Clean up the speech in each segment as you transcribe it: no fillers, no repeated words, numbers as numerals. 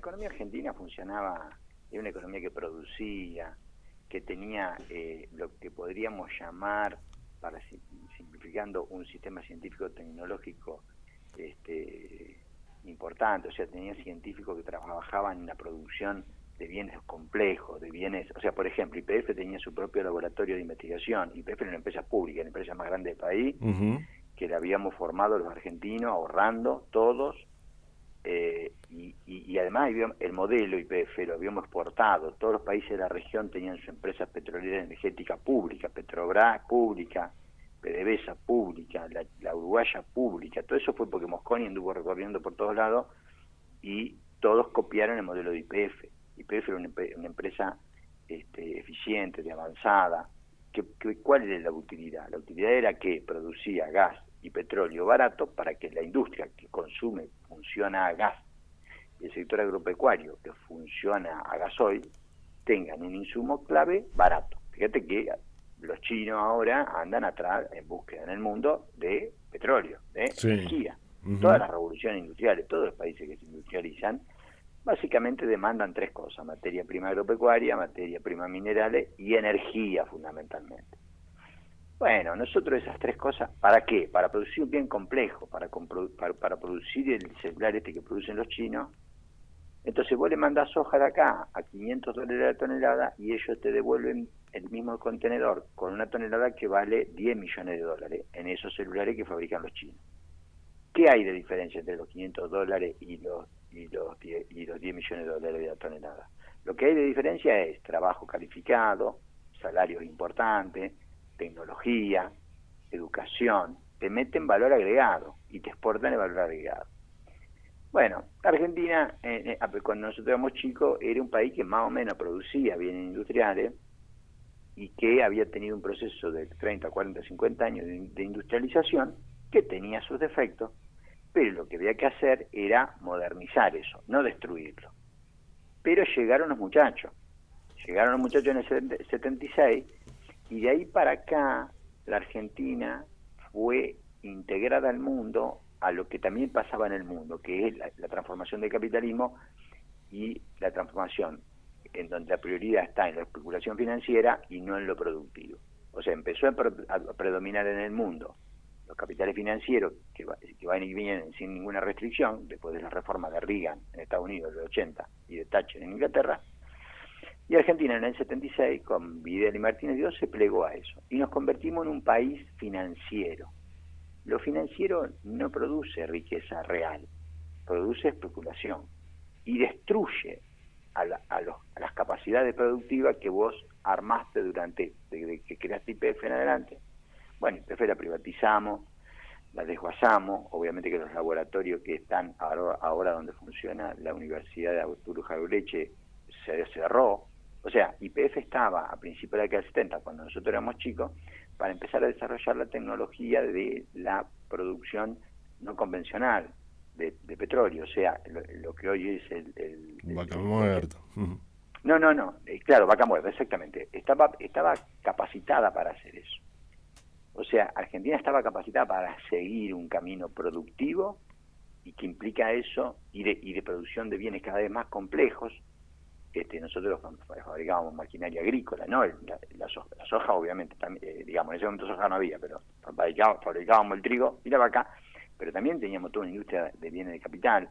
economía argentina funcionaba, era una economía que producía, que tenía lo que podríamos llamar, para simplificando, un sistema científico-tecnológico importante. O sea, tenía científicos que trabajaban en la producción de bienes complejos, de bienes, o sea, por ejemplo, YPF tenía su propio laboratorio de investigación. YPF era una empresa pública, la empresa más grande del país, que la habíamos formado los argentinos, ahorrando todos, y además el modelo YPF lo habíamos exportado. Todos los países de la región tenían sus empresas petroleras energéticas públicas, Petrobras pública, PDVSA pública, la uruguaya pública. Todo eso fue porque Mosconi anduvo recorriendo por todos lados y todos copiaron el modelo de YPF. YPF era una empresa eficiente, de avanzada. ¿Cuál era la utilidad? La utilidad era que producía gas y petróleo barato para que la industria que consume, funciona a gas, y el sector agropecuario que funciona a gasoil, tengan un insumo clave barato. Fíjate que los chinos ahora andan atrás en búsqueda en el mundo de petróleo, de energía. Todas las revoluciones industriales, todos los países que se industrializan, básicamente demandan tres cosas: materia prima agropecuaria, materia prima minerales y energía, fundamentalmente. Bueno, nosotros esas tres cosas, ¿para qué? Para producir un bien complejo, para producir el celular que producen los chinos. Entonces vos le mandás soja de acá a $500 la tonelada y ellos te devuelven el mismo contenedor con una tonelada que vale $10 millones en esos celulares que fabrican los chinos. ¿Qué hay de diferencia entre los $500 y los $10 millones de la tonelada? Lo que hay de diferencia es trabajo calificado, salarios importantes, tecnología, educación. Te meten valor agregado y te exportan el valor agregado. Bueno, Argentina, cuando nosotros éramos chicos, era un país que más o menos producía bienes industriales y que había tenido un proceso de 30, 40, 50 años de industrialización que tenía sus defectos, pero lo que había que hacer era modernizar eso, no destruirlo. Pero llegaron los muchachos en el 76, y de ahí para acá la Argentina fue integrada al mundo, a lo que también pasaba en el mundo, que es la transformación del capitalismo, y la transformación en donde la prioridad está en la especulación financiera y no en lo productivo. O sea, empezó a predominar en el mundo los capitales financieros que van y vienen sin ninguna restricción, después de la reforma de Reagan en Estados Unidos del 80 y de Thatcher en Inglaterra. Y Argentina en el 76, con Videla y Martínez Dios, se plegó a eso. Y nos convertimos en un país financiero. Lo financiero no produce riqueza real, produce especulación. Y destruye a las capacidades productivas que vos armaste desde que creaste YPF en adelante. Bueno, YPF la privatizamos, la desguazamos. Obviamente que los laboratorios que están ahora donde funciona la Universidad de Arturo Jaureche se cerró. O sea, YPF estaba a principios de la década del 70, cuando nosotros éramos chicos, para empezar a desarrollar la tecnología de la producción no convencional de petróleo. O sea, lo que hoy es el Vaca Muerta. No, claro, Vaca Muerta, exactamente. Estaba capacitada para hacer eso. O sea, Argentina estaba capacitada para seguir un camino productivo y que implica eso, y de producción de bienes cada vez más complejos. Nosotros fabricábamos maquinaria agrícola, ¿no? La soja, obviamente, también, digamos, en ese momento soja no había, pero fabricábamos el trigo y la vaca, pero también teníamos toda una industria de bienes de capital,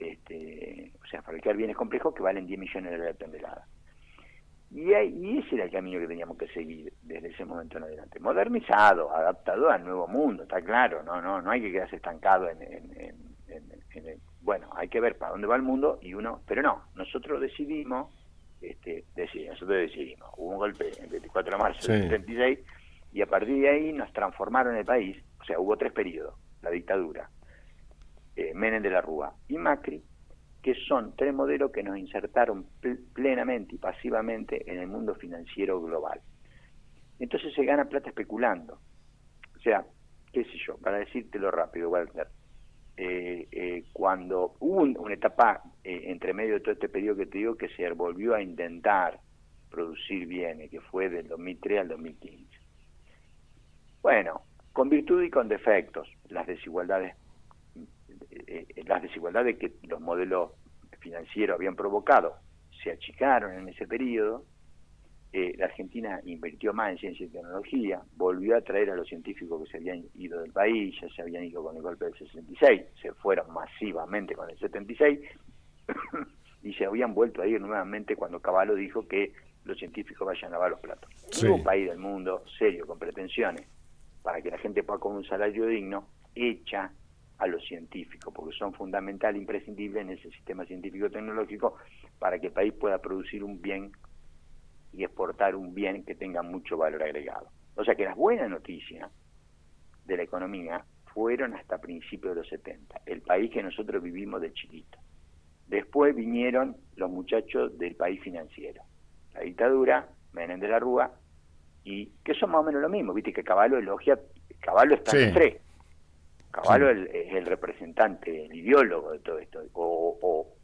o sea, fabricar bienes complejos que valen $10 millones la tonelada. Y ese era el camino que teníamos que seguir desde ese momento en adelante. Modernizado, adaptado al nuevo mundo, está claro, no hay que quedarse estancado bueno, hay que ver para dónde va el mundo, pero no, nosotros decidimos, hubo un golpe el 24 de marzo del 76, y a partir de ahí nos transformaron el país. O sea, hubo 3 periodos: la dictadura, Menem de la Rúa y Macri, que son 3 modelos que nos insertaron plenamente y pasivamente en el mundo financiero global. Entonces se gana plata especulando. O sea, qué sé yo, para decírtelo rápido, Walter, cuando hubo una etapa entre medio de todo este periodo que te digo, que se volvió a intentar producir bienes, que fue del 2003 al 2015. Bueno, con virtud y con defectos, las desigualdades que los modelos financieros habían provocado se achicaron en ese periodo. La Argentina invirtió más en ciencia y tecnología, volvió a traer a los científicos que se habían ido del país, ya se habían ido con el golpe del 66, se fueron masivamente con el 76, y se habían vuelto a ir nuevamente cuando Cavallo dijo que los científicos vayan a lavar los platos. Sí. Ningún país del mundo serio, con pretensiones, para que la gente pueda comer un salario digno, echa a los científicos, porque son fundamental e imprescindibles en ese sistema científico-tecnológico para que el país pueda producir un bien y exportar un bien que tenga mucho valor agregado. O sea que las buenas noticias de la economía fueron hasta principios de los 70, el país que nosotros vivimos de chiquito. Después vinieron los muchachos del país financiero, la dictadura, Menem de la Rúa, y que son más o menos lo mismo, viste que Cavallo elogia, Cavallo está en los tres. Cavallo es el representante, el ideólogo de todo esto, o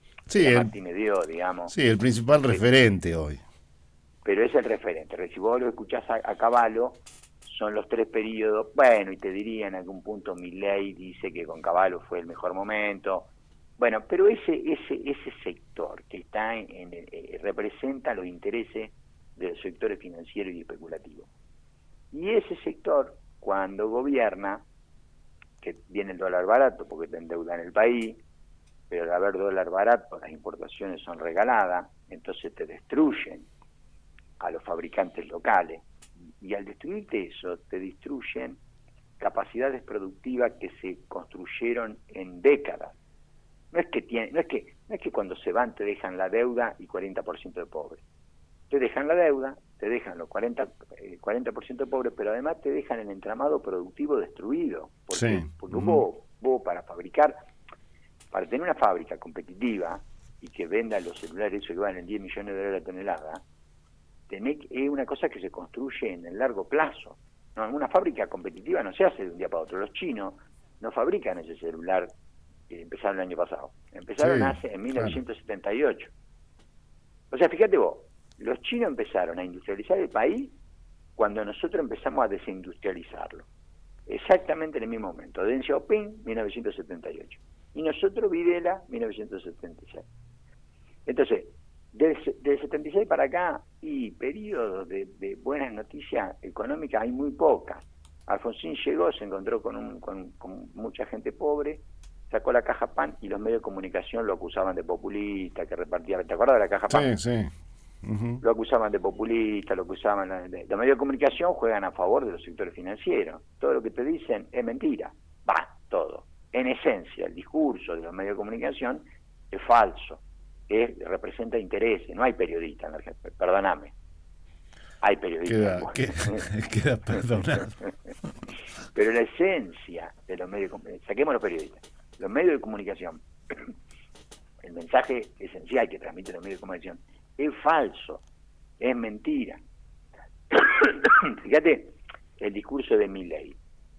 Martínez Dio, digamos. Sí, el principal referente hoy. Pero es el referente. Si vos lo escuchás a Cavallo, son los 3 periodos. Bueno, y te diría en algún punto Milei dice que con Cavallo fue el mejor momento. Bueno, pero ese sector que está representa los intereses de los sectores financieros y especulativos. Y ese sector, cuando gobierna, que viene el dólar barato porque te endeudan el país, pero al haber dólar barato las importaciones son regaladas, entonces te destruyen a los fabricantes locales, y al destruirte eso te destruyen capacidades productivas que se construyeron en décadas. No es que cuando se van te dejan la deuda y 40% de pobres. Te dejan la deuda, te dejan los 40% de pobres, pero además te dejan el entramado productivo destruido. Porque vos para fabricar, para tener una fábrica competitiva y que venda los celulares esos que valen 10 millones de dólares la tonelada, es una cosa que se construye en el largo plazo. No, una fábrica competitiva no se hace de un día para otro. Los chinos no fabrican ese celular que empezaron el año pasado. Empezaron en 1978. Claro. O sea, fíjate vos, los chinos empezaron a industrializar el país cuando nosotros empezamos a desindustrializarlo. Exactamente en el mismo momento. Deng Xiaoping, 1978. Y nosotros, Videla, 1976. Entonces, del 76 para acá, y periodos de buenas noticias económicas hay muy pocas. Alfonsín llegó, se encontró con mucha gente pobre, sacó la caja PAN y los medios de comunicación lo acusaban de populista, que repartía... ¿Te acuerdas de la caja PAN? Sí, sí. Uh-huh. Lo acusaban de populista, los medios de comunicación juegan a favor de los sectores financieros. Todo lo que te dicen es mentira. Todo. En esencia, el discurso de los medios de comunicación es falso. Representa intereses. No hay periodistas en la Argentina. Perdóname. Hay periodistas. Queda perdonado. Pero la esencia de los medios de comunicación, saquemos los periodistas, los medios de comunicación, el mensaje esencial que transmiten los medios de comunicación es falso, es mentira. Fíjate el discurso de Milei.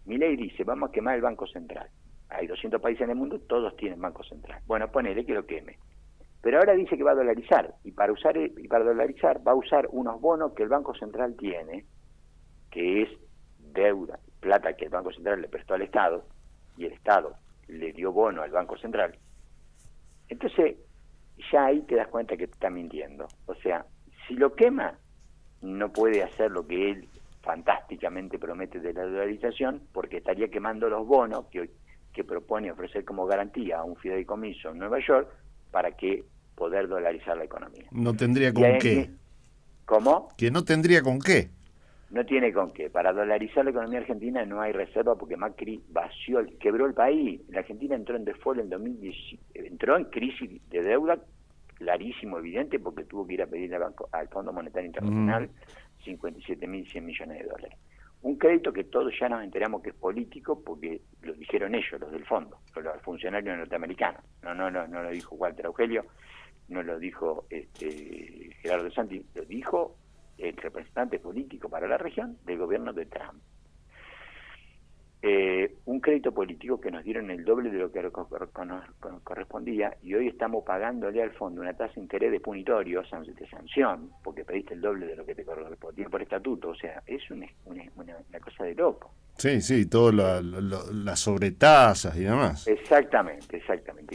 Milei dice, vamos a quemar el Banco Central. Hay 200 países en el mundo, todos tienen Banco Central. Bueno, ponele que lo queme. Pero ahora dice que va a dolarizar, y para dolarizar va a usar unos bonos que el Banco Central tiene, que es deuda, plata que el Banco Central le prestó al Estado, y el Estado le dio bono al Banco Central. Entonces, ya ahí te das cuenta que te está mintiendo. O sea, si lo quema, no puede hacer lo que él fantásticamente promete de la dolarización, porque estaría quemando los bonos que propone ofrecer como garantía a un fideicomiso en Nueva York para que poder dolarizar la economía. No tendría con qué. ¿Cómo? Que no tendría con qué. No tiene con qué. Para dolarizar la economía argentina no hay reserva porque Macri quebró el país. La Argentina entró en default en 2010, entró en crisis de deuda, clarísimo, evidente, porque tuvo que ir a pedirle al Fondo Monetario Internacional 57.100 millones de dólares. Un crédito que todos ya nos enteramos que es político porque lo dijeron ellos, los del fondo, los funcionarios norteamericanos. No lo dijo Walter Augelio, no lo dijo Gerardo Santi, lo dijo el representante político para la región del gobierno de Trump. un crédito político que nos dieron el doble de lo que correspondía, y hoy estamos pagándole al fondo una tasa de interés de punitorio, de sanción, porque pediste el doble de lo que te correspondía por estatuto. O sea, es una cosa de loco. Sí, todo las sobretasas y demás. Exactamente,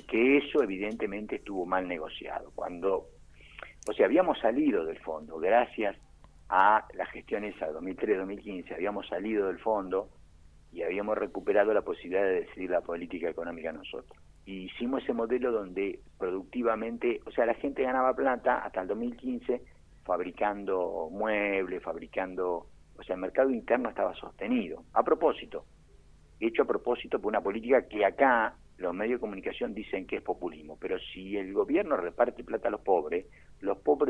que eso evidentemente estuvo mal negociado. O sea, habíamos salido del fondo, gracias a la gestión esa de 2003-2015, habíamos salido del fondo y habíamos recuperado la posibilidad de decidir la política económica nosotros. Y hicimos ese modelo donde productivamente, o sea, la gente ganaba plata hasta el 2015 fabricando muebles, o sea, el mercado interno estaba sostenido. Hecho a propósito por una política que acá los medios de comunicación dicen que es populismo, pero si el gobierno reparte plata a los pobres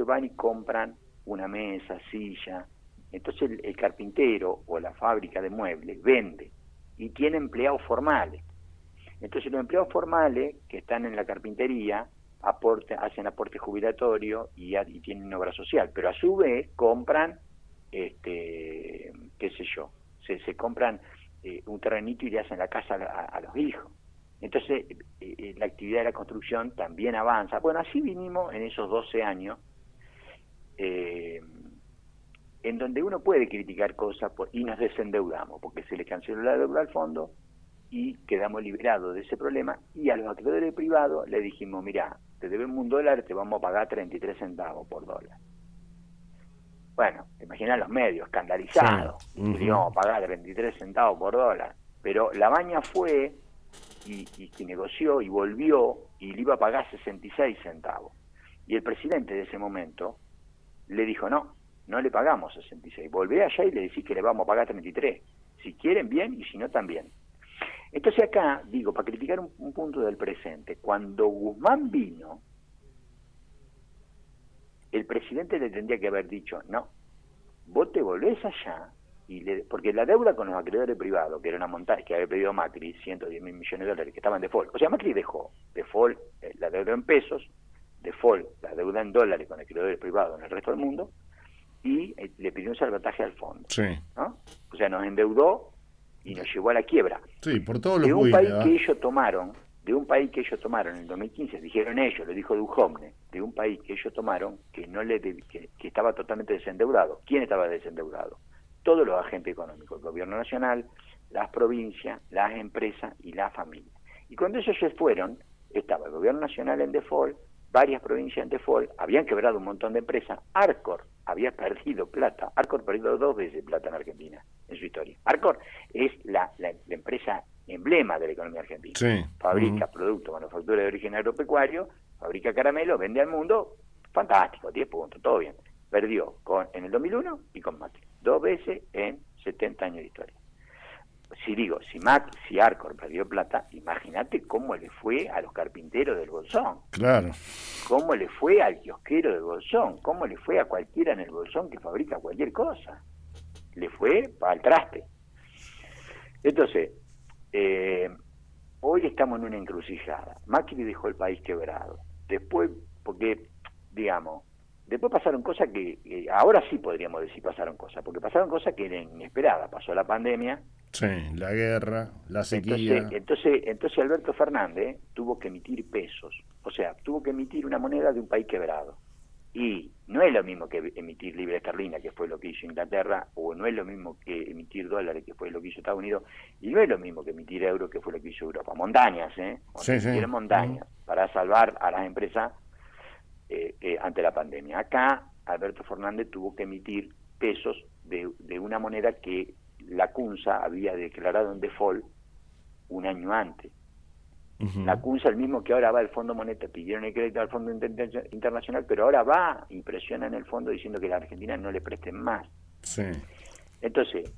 van y compran una mesa, silla. Entonces el carpintero o la fábrica de muebles vende y tiene empleados formales. Entonces los empleados formales que están en la carpintería hacen aporte jubilatorio y tienen una obra social, pero a su vez compran, qué sé yo, se compran un terrenito y le hacen la casa a los hijos. Entonces la actividad de la construcción también avanza. Bueno, así vinimos en esos 12 años, en donde uno puede criticar cosas y nos desendeudamos, porque se le canceló la deuda al fondo y quedamos liberados de ese problema, y a los acreedores privados le dijimos, mirá, te debemos $1, te vamos a pagar 33 centavos por dólar. Bueno, imagina los medios, escandalizados, sí. que le íbamos a pagar 33 centavos por dólar, pero la baña fue y negoció y volvió y le iba a pagar 66 centavos. Y el presidente de ese momento le dijo, no le pagamos 66, volvé allá y le decís que le vamos a pagar 33, si quieren bien y si no también. Entonces acá, digo, para criticar un punto del presente, cuando Guzmán vino, el presidente le tendría que haber dicho, no, vos te volvés allá, porque la deuda con los acreedores privados, que era una montaña que había pedido Macri, 110.000 millones de dólares, que estaban en default. O sea, Macri dejó default la deuda en pesos, default la deuda en dólares con acreedores privados en el resto del mundo, y le pidió un salvataje al fondo. Sí. ¿No? O sea, nos endeudó y nos llevó a la quiebra. Sí, por todos los de un país que ellos tomaron en el 2015, dijeron ellos, lo dijo Duhovne, de un país que ellos tomaron que que estaba totalmente desendeudado. ¿Quién estaba desendeudado? Todos los agentes económicos, el gobierno nacional, las provincias, las empresas y las familias. Y cuando ellos se fueron, estaba el gobierno nacional en default, varias provincias en default, habían quebrado un montón de empresas. Arcor había perdido plata. Arcor perdió 2 veces plata en Argentina, en su historia. Arcor es la empresa emblema de la economía argentina. Sí. Fabrica productos, manufactura de origen agropecuario, fabrica caramelo, vende al mundo, fantástico, 10 puntos, todo bien. Perdió en el 2001 y con Macri. 2 veces en 70 años de historia. Si Arcor perdió plata, imagínate cómo le fue a los carpinteros del Bolsón. Claro. Cómo le fue al kiosquero del Bolsón, cómo le fue a cualquiera en el Bolsón que fabrica cualquier cosa. Le fue al traste. Entonces, hoy estamos en una encrucijada. Macri dejó el país quebrado. Después pasaron cosas que ahora sí podríamos decir pasaron cosas, porque pasaron cosas que eran inesperadas. Pasó la pandemia. Sí, la guerra, la sequía. Entonces Alberto Fernández tuvo que emitir pesos, o sea, tuvo que emitir una moneda de un país quebrado. Y no es lo mismo que emitir libra esterlina, que fue lo que hizo Inglaterra, o no es lo mismo que emitir dólares, que fue lo que hizo Estados Unidos, y no es lo mismo que emitir euros, que fue lo que hizo Europa. Montañas, Sí. Montañas, para salvar a las empresas ante la pandemia. Acá Alberto Fernández tuvo que emitir pesos de una moneda que la CUNSA había declarado en default un año antes. Uh-huh. La CUNSA, el mismo que ahora va al Fondo Monetario, pidieron el crédito al Fondo Internacional, pero ahora va y presiona en el fondo diciendo que la Argentina no le presten más. Sí. Entonces,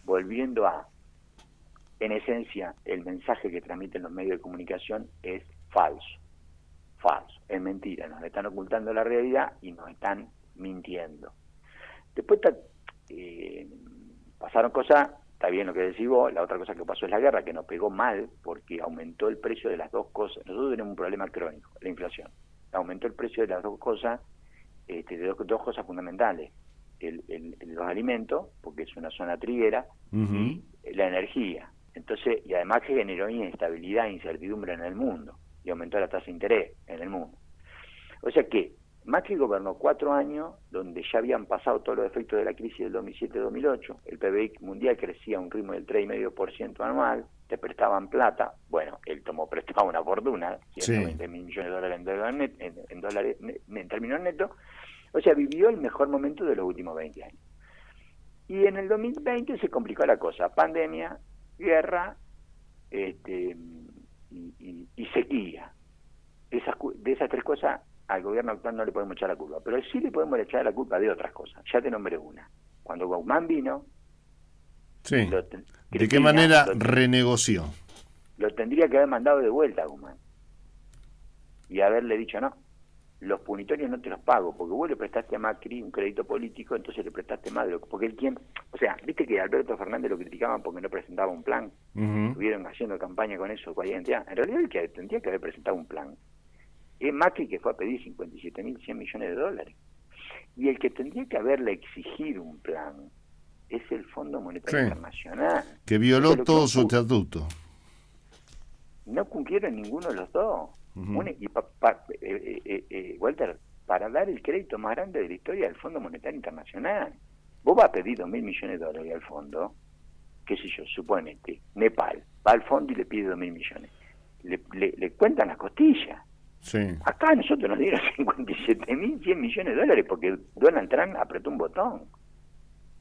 volviendo en esencia, el mensaje que transmiten los medios de comunicación es falso, es mentira, nos están ocultando la realidad y nos están mintiendo. Después pasaron cosas, está bien lo que decís vos, la otra cosa que pasó es la guerra, que nos pegó mal porque aumentó el precio de las dos cosas. Nosotros tenemos un problema crónico, la inflación. Aumentó el precio de las dos cosas, de dos cosas fundamentales. Los alimentos, porque es una zona triguera, uh-huh, y la energía. Entonces, y además que generó inestabilidad e incertidumbre en el mundo y aumentó la tasa de interés en el mundo. O sea que Macri gobernó 4 años donde ya habían pasado todos los efectos de la crisis del 2007-2008, el PBI mundial crecía a un ritmo del 3,5% anual, te prestaban plata, bueno, él tomó prestado una fortuna, 120 mil millones de dólares en términos netos, o sea, vivió el mejor momento de los últimos 20 años. Y en el 2020 se complicó la cosa, pandemia, guerra y sequía. De esas 3 cosas al gobierno actual no le podemos echar la culpa, pero sí le podemos echar la culpa de otras cosas. Ya te nombré una. Cuando Guzmán vino... Sí. ¿De qué manera renegoció? Lo tendría que haber mandado de vuelta a Guzmán. Y haberle dicho, no, los punitorios no te los pago, porque vos le prestaste a Macri un crédito político, entonces le prestaste más de lo que... Porque o sea, viste que a Alberto Fernández lo criticaban porque no presentaba un plan. Estuvieron haciendo campaña con eso, con identidad. En realidad el que tendría que haber presentado un plan es Macri, que fue a pedir 57.100 millones de dólares. Y el que tendría que haberle exigido un plan es el Fondo Monetario Internacional. Que violó todo su estatuto. No cumplieron ninguno de los dos. Walter, para dar el crédito más grande de la historia del Fondo Monetario Internacional, vos vas a pedir 2.000 millones de dólares al fondo, qué sé yo, suponete, Nepal, va al fondo y le pide 2.000 millones. Le cuentan las costillas. Sí. Acá a nosotros nos dieron 57.100 millones de dólares porque Donald Trump apretó un botón.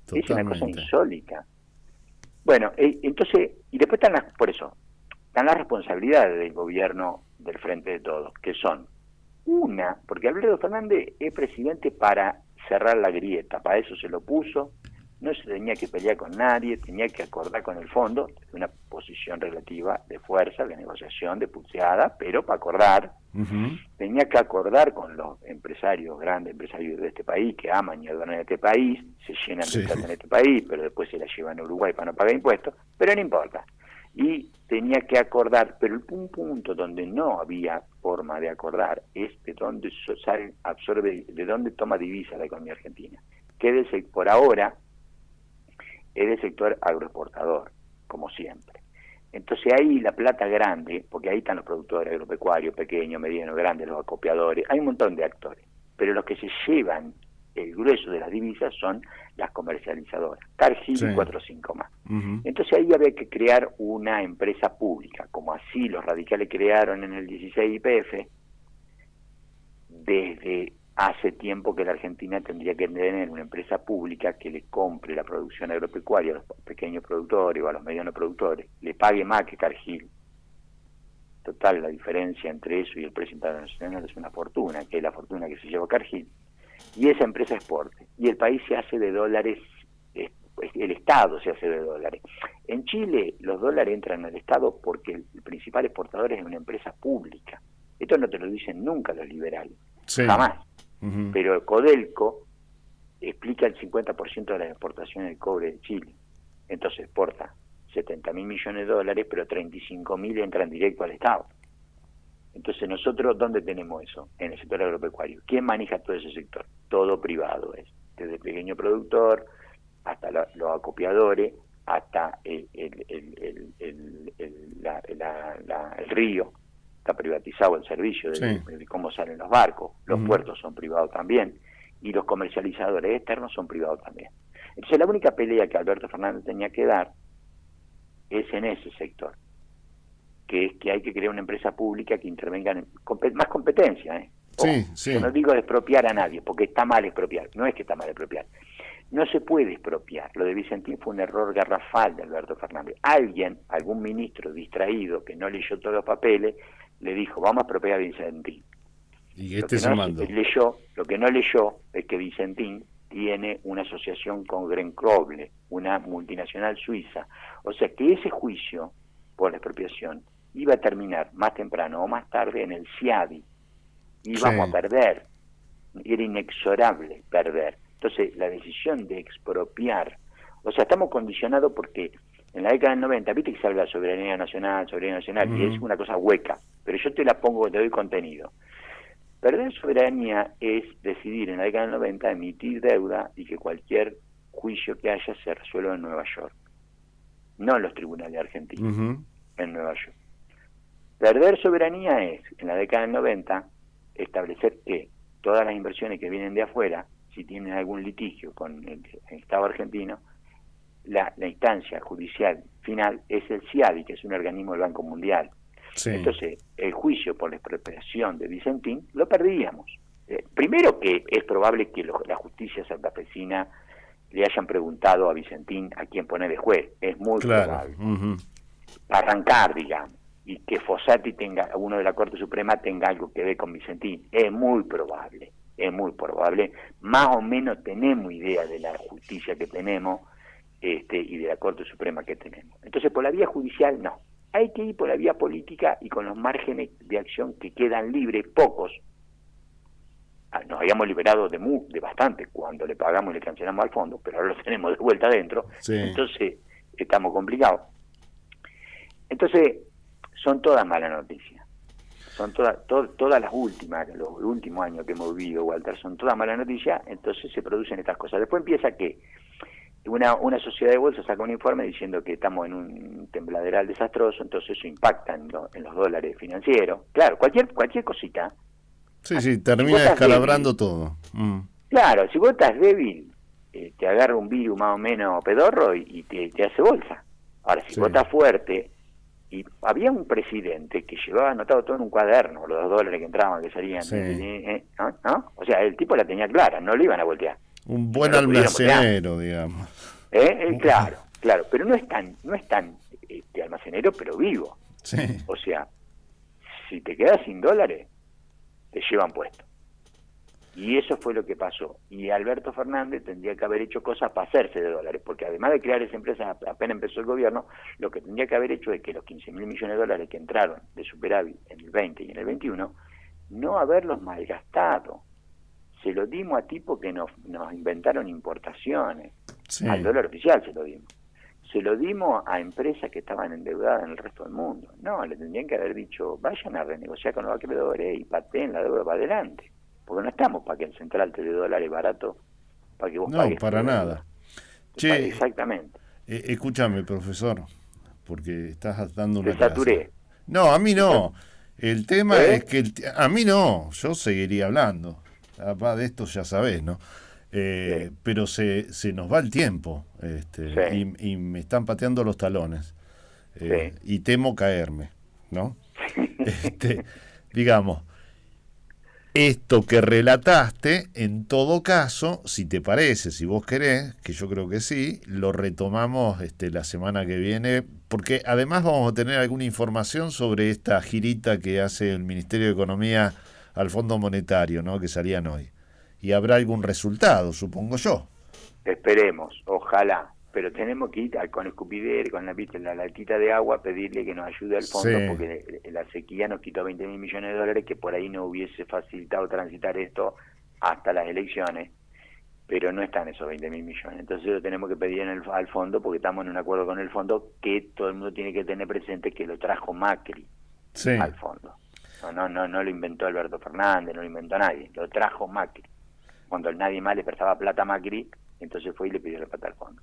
Totalmente. Es una cosa insólita. Bueno, entonces, y después están las responsabilidades del gobierno del Frente de Todos, que son porque Alberto Fernández es presidente para cerrar la grieta, para eso se lo puso, no se tenía que pelear con nadie, tenía que acordar con el fondo, una posición relativa de fuerza, de negociación, de pulseada, pero para acordar, tenía que acordar con los empresarios, grandes empresarios de este país, que aman y adoran este país, se llenan de plata en este país, pero después se la llevan a Uruguay para no pagar impuestos, pero no importa. Y tenía que acordar, pero un punto donde no había forma de acordar es de dónde absorbe, de dónde toma divisa la economía argentina, que por ahora es del sector agroexportador, como siempre. Entonces ahí la plata grande, porque ahí están los productores agropecuarios, pequeños, medianos, grandes, los acopiadores, hay un montón de actores, pero los que se llevan el grueso de las divisas son las comercializadoras, Cargill y 4 o 5 más. Entonces ahí había que crear una empresa pública, como así los radicales crearon en el 16 YPF, desde hace tiempo que la Argentina tendría que tener una empresa pública que le compre la producción agropecuaria a los pequeños productores o a los medianos productores, le pague más que Cargill. Total, la diferencia entre eso y el precio internacional es una fortuna, que es la fortuna que se lleva Cargill, y esa empresa exporte, y el país se hace de dólares, el Estado se hace de dólares. En Chile los dólares entran al Estado porque el principal exportador es una empresa pública. Esto no te lo dicen nunca los liberales, jamás. Pero Codelco explica el 50% de las exportaciones de cobre de Chile. Entonces exporta 70.000 millones de dólares, pero 35.000 entran directo al Estado. Entonces nosotros, ¿dónde tenemos eso? En el sector agropecuario. ¿Quién maneja todo ese sector? Todo privado es. Desde el pequeño productor hasta los acopiadores, hasta el río. Está privatizado el servicio de cómo salen los barcos. Los puertos son privados también. Y los comercializadores externos son privados también. Entonces la única pelea que Alberto Fernández tenía que dar es en ese sector, que es que hay que crear una empresa pública que intervenga en más competencia. Yo no digo expropiar a nadie, porque está mal expropiar. No es que está mal expropiar. No se puede expropiar. Lo de Vicentín fue un error garrafal de Alberto Fernández. Algún ministro distraído que no leyó todos los papeles, le dijo, vamos a expropiar a Vicentín. Y lo que no leyó es que Vicentín tiene una asociación con Grenoble, una multinacional suiza. O sea que ese juicio por la expropiación iba a terminar más temprano o más tarde en el CIADI. Íbamos a perder. Era inexorable perder. Entonces la decisión de expropiar, o sea, estamos condicionados porque en la década del 90, viste que sale la soberanía nacional, y es una cosa hueca, pero yo te la pongo, te doy contenido. Perder soberanía es decidir en la década del 90 emitir deuda y que cualquier juicio que haya se resuelva en Nueva York. no en los tribunales argentinos, Ujú. en Nueva York. Perder soberanía es, en la década del 90, establecer que todas las inversiones que vienen de afuera, si tienen algún litigio con el Estado argentino, la instancia judicial final es el CIADI, que es un organismo del Banco Mundial. Sí, Entonces, el juicio por la expropiación de Vicentín lo perdíamos. Primero que es probable que la justicia santafesina le hayan preguntado a Vicentín a quién poner de juez. Es muy claro. probable. Ujú. Para arrancar, digamos. Y que Fossati uno de la Corte Suprema, tenga algo que ver con Vicentín. Es muy probable. Es muy probable. Más o menos tenemos idea de la justicia que tenemos y de la Corte Suprema que tenemos. Entonces, por la vía judicial, no. Hay que ir por la vía política y con los márgenes de acción que quedan libres, pocos. Nos habíamos liberado de bastante cuando le pagamos y le cancelamos al fondo, pero ahora lo tenemos de vuelta adentro, Sí. entonces estamos complicados. Entonces, son todas malas noticias. Son todas las últimas, los últimos años que hemos vivido, Walter, son todas malas noticias, entonces se producen estas cosas. Después empieza que una sociedad de bolsa saca un informe diciendo que estamos en un tembladeral desastroso, entonces eso impacta en los dólares financieros. Claro, cualquier cosita. Sí, sí, Si termina vos estás descalabrando débil, todo. claro, si vos estás débil, te agarra un virus más o menos pedorro y te hace bolsa. Ahora, si Sí. vos estás fuerte, y había un presidente que llevaba anotado todo en un cuaderno, los $2 que entraban, que salían, Sí. ¿no? O sea, el tipo la tenía clara, no le iban a voltear. Un Y buen no lo pudieron voltear. almacenero, digamos. Claro, pero no es tan almacenero, pero vivo. Sí. O sea, si te quedas sin dólares, te llevan puesto. Y eso fue lo que pasó. Y Alberto Fernández tendría que haber hecho cosas para hacerse de dólares, porque además de crear esa empresa, apenas empezó el gobierno, lo que tendría que haber hecho es que los 15.000 millones de dólares que entraron de superávit en el 20 y en el 21, no haberlos malgastado. Se lo dimos a tipos que nos inventaron importaciones. Sí. Al dólar oficial se lo dimos. Se lo dimos a empresas que estaban endeudadas en el resto del mundo. No, le tendrían que haber dicho, vayan a renegociar con los acreedores y pateen la deuda para adelante. Porque no estamos para que el central te dé dólares barato para que vos No, pagues. para nada. Che, Exactamente. escúchame, profesor, porque estás dando una Te saturé. clase. No, a mí no. El tema ¿Eh? es que a mí no, yo seguiría hablando. Capaz de esto ya sabés, ¿no? Sí. Pero se nos va el tiempo Sí. y me están pateando los talones y temo caerme, ¿no? Digamos, esto que relataste, en todo caso, si te parece, si vos querés, que yo creo que sí, lo retomamos la semana que viene, porque además vamos a tener alguna información sobre esta girita que hace el Ministerio de Economía al Fondo Monetario, ¿no? Que salían hoy. Y habrá algún resultado, supongo yo. Esperemos, ojalá. Pero tenemos que ir con escupidera, con la latita de agua, pedirle que nos ayude al fondo, Sí. porque la sequía nos quitó 20.000 millones de dólares, que por ahí no hubiese facilitado transitar esto hasta las elecciones, pero no están esos 20.000 millones. Entonces lo tenemos que pedir al fondo, porque estamos en un acuerdo con el fondo que todo el mundo tiene que tener presente que lo trajo Macri Sí. al fondo. No lo inventó Alberto Fernández, no lo inventó nadie, lo trajo Macri. Cuando nadie más le prestaba plata a Macri, entonces fue y le pidió la plata al fondo.